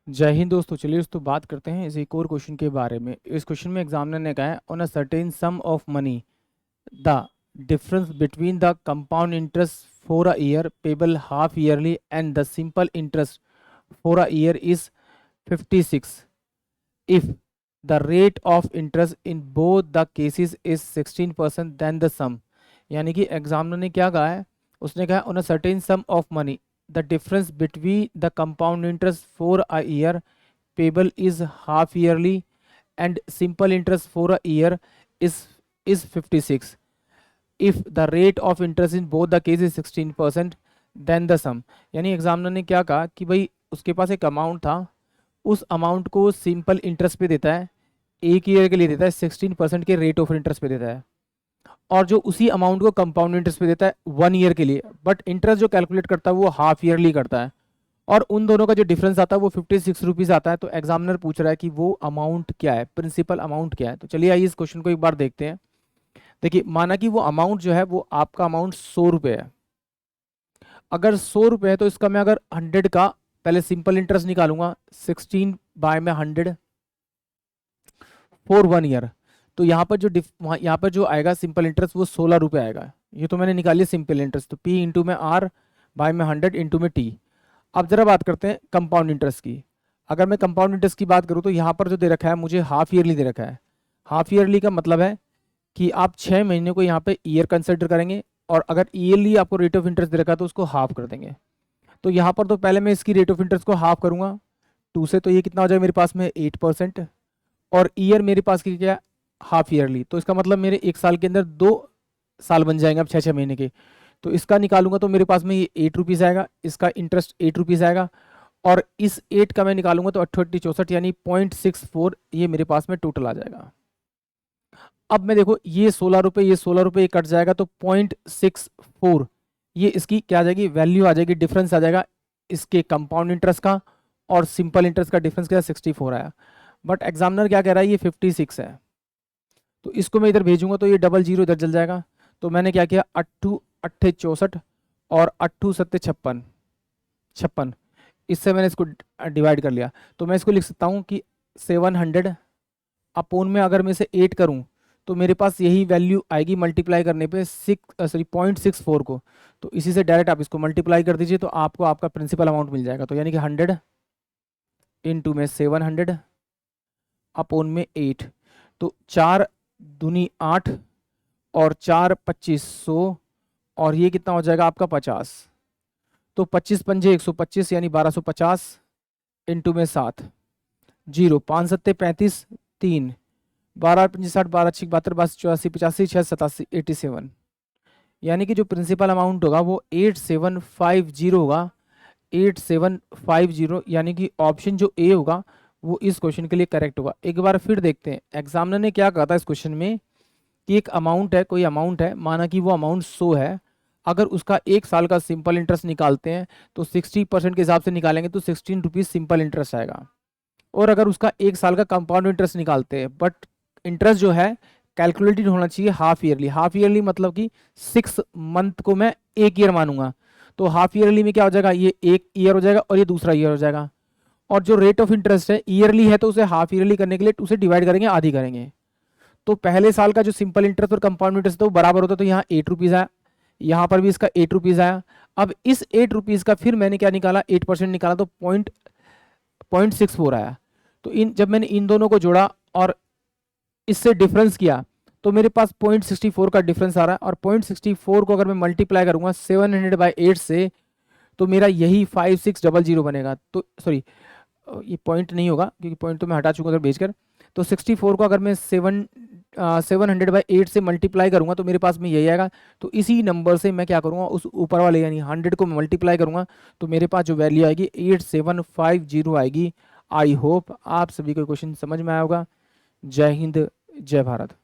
जय हिंद दोस्तों। चलिए दोस्तों बात करते हैं इस एक और क्वेश्चन के बारे में। इस क्वेश्चन में एग्जामिनर ने कहा है on a certain sum of money the difference between the compound interest for a year payable half yearly and the simple interest for a year is 56 if the rate of interest in both the cases is 16% then the sum। यानी कि examiner ने क्या कहा है, उसने कहा on a certain sum of money the difference between the compound interest for a year payable is half yearly and simple interest for a year is 56 if the rate of interest in both the case is 16% then the sum. यानी examiner ने क्या कहा कि भाई उसके पास एक amount था, उस अमाउंट को सिंपल इंटरेस्ट पे देता है, एक ईयर के लिए देता है, 16% के रेट ऑफ इंटरेस्ट पे देता है, और जो उसी अमाउंट को कंपाउंड इंटरेस्ट पे देता है 1 ईयर के लिए, बट इंटरेस्ट जो कैलकुलेट करता है वो हाफ ईयरली करता है, और उन दोनों का जो डिफरेंस आता है वो 56 रुपीज़ आता है। तो एग्जामिनर पूछ रहा है कि वो अमाउंट क्या है, प्रिंसिपल अमाउंट क्या है। तो चलिए आइए इस क्वेश्चन को एक बार देखते हैं। देखिए, माना कि वो अमाउंट जो है वो आपका अमाउंट 100 रुपये है। अगर 100 रुपये है तो इसका मैं अगर 100 का पहले सिंपल इंटरेस्ट निकालूंगा, 16 बाय में 100 फॉर 1 ईयर, तो यहाँ पर यहाँ पर जो आएगा सिंपल इंटरेस्ट वो 16 रुपये आएगा। ये तो मैंने निकाली सिंपल इंटरेस्ट, तो पी इंटू में आर बाय में 100 इंटू में टी। अब जरा बात करते हैं कंपाउंड इंटरेस्ट की। अगर मैं कंपाउंड इंटरेस्ट की बात करूँ तो यहाँ पर जो दे रखा है मुझे हाफ ईयरली दे रखा है। हाफ ईयरली का मतलब है कि आप 6 महीने को यहाँ पे ईयर कंसिडर करेंगे, और अगर ईयरली आपको रेट ऑफ इंटरेस्ट दे रखा है तो उसको हाफ कर देंगे। तो यहाँ पर तो पहले मैं इसकी रेट ऑफ इंटरेस्ट को हाफ करूँगा 2 से, तो ये कितना हो जाएगा मेरे पास में 8%, और ईयर मेरे पास की क्या, हाफ ईयरली, तो इसका मतलब मेरे एक साल के अंदर 2 साल बन जाएंगे अब 6-6 महीने के। तो इसका निकालूंगा तो मेरे पास में ये 8 रुपीज़ आएगा, इसका इंटरेस्ट 8 रुपीज़ आएगा, और इस 8 का मैं निकालूंगा तो 8-8 64 यानी 0.64 ये मेरे पास में टोटल आ जाएगा। अब मैं देखो ये 16 रुपये, ये 16 रुपये कट जाएगा तो 0.64 ये इसकी क्या आ जाएगी, वैल्यू आ जाएगी, डिफरेंस आ जाएगा इसके कंपाउंड इंटरेस्ट का और सिंपल इंटरेस्ट का डिफरेंस क्या, 64 आया। बट एग्जामिनर क्या कह रहा है, ये 56 है, तो इसको मैं इधर भेजूंगा तो ये डबल जीरो इधर चल जाएगा। तो मैंने क्या किया, 8-8 64 और 8-7 56, 56, इससे मैंने इसको डिवाइड कर लिया। तो मैं इसको लिख सकता हूँ कि 700 अपोन में अगर मैं इसे 8 करूँ तो मेरे पास यही वैल्यू आएगी मल्टीप्लाई करने पे 0.64 को। तो इसी से डायरेक्ट आप इसको मल्टीप्लाई कर दीजिए तो आपको आपका प्रिंसिपल अमाउंट मिल जाएगा। तो यानी कि 100 इंटू में 700 अपोन में 8, तो 4 दूनी 8 और 4 2500, और ये कितना हो जाएगा आपका 50। तो 25 पंजे 125 यानी 1250 इंटू में 7, 0 5 7 35 3 12 पंजे 60 12 6 72 82 84 85 6 87 87, यानी कि जो प्रिंसिपल अमाउंट होगा वो 8750 होगा। 8750 यानी कि ऑप्शन जो ए होगा वो इस क्वेश्चन के लिए करेक्ट होगा। एक बार फिर देखते हैं एग्जामिनर ने क्या कहा था इस क्वेश्चन में कि एक अमाउंट है, कोई अमाउंट है, माना कि वो अमाउंट 100 है, अगर उसका एक साल का सिंपल इंटरेस्ट निकालते हैं तो 60% के हिसाब से निकालेंगे तो 16 रुपीज़ सिंपल इंटरेस्ट आएगा, और अगर उसका एक साल का कंपाउंड इंटरेस्ट निकालते हैं, बट इंटरेस्ट जो है कैलकुलेटेड होना चाहिए हाफ ईयरली। हाफ ईयरली मतलब कि 6 मंथ को मैं एक ईयर मानूंगा, तो हाफ ईयरली में क्या हो जाएगा, ये एक ईयर हो जाएगा और ये दूसरा ईयर हो जाएगा। और जो रेट ऑफ इंटरेस्ट है ईयरली है तो उसे हाफ ईयरली करने के लिए उसे डिवाइड करेंगे, आधी करेंगे। तो पहले साल का जो सिंपल इंटरेस्ट और कंपाउंड इंटरेस्ट है वो बराबर होता है, तो यहाँ 8 रुपीज़ आया, यहाँ पर भी इसका 8 रुपीज़ आया। अब इस 8 रुपीज़ का फिर मैंने क्या निकाला, 8% निकाला, तो 0.64 आया। तो जब मैंने इन दोनों को जोड़ा और इससे डिफरेंस किया तो मेरे पास 0.64 का डिफरेंस आ रहा है, और 0.64 को अगर मैं मल्टीप्लाई करूंगा 700/8 से तो मेरा यही 5600 बनेगा। तो सॉरी, ये पॉइंट नहीं होगा क्योंकि पॉइंट तो मैं हटा चुका उधर भेजकर। तो 64 को अगर मैं 700/8 से मल्टीप्लाई करूंगा तो मेरे पास में यही आएगा। तो इसी नंबर से मैं क्या करूंगा, उस ऊपर वाले यानी 100 को मल्टीप्लाई करूंगा तो मेरे पास जो वैल्यू आएगी 8750 आएगी। आई होप आप सभी को क्वेश्चन समझ में आया होगा। जय हिंद, जय भारत।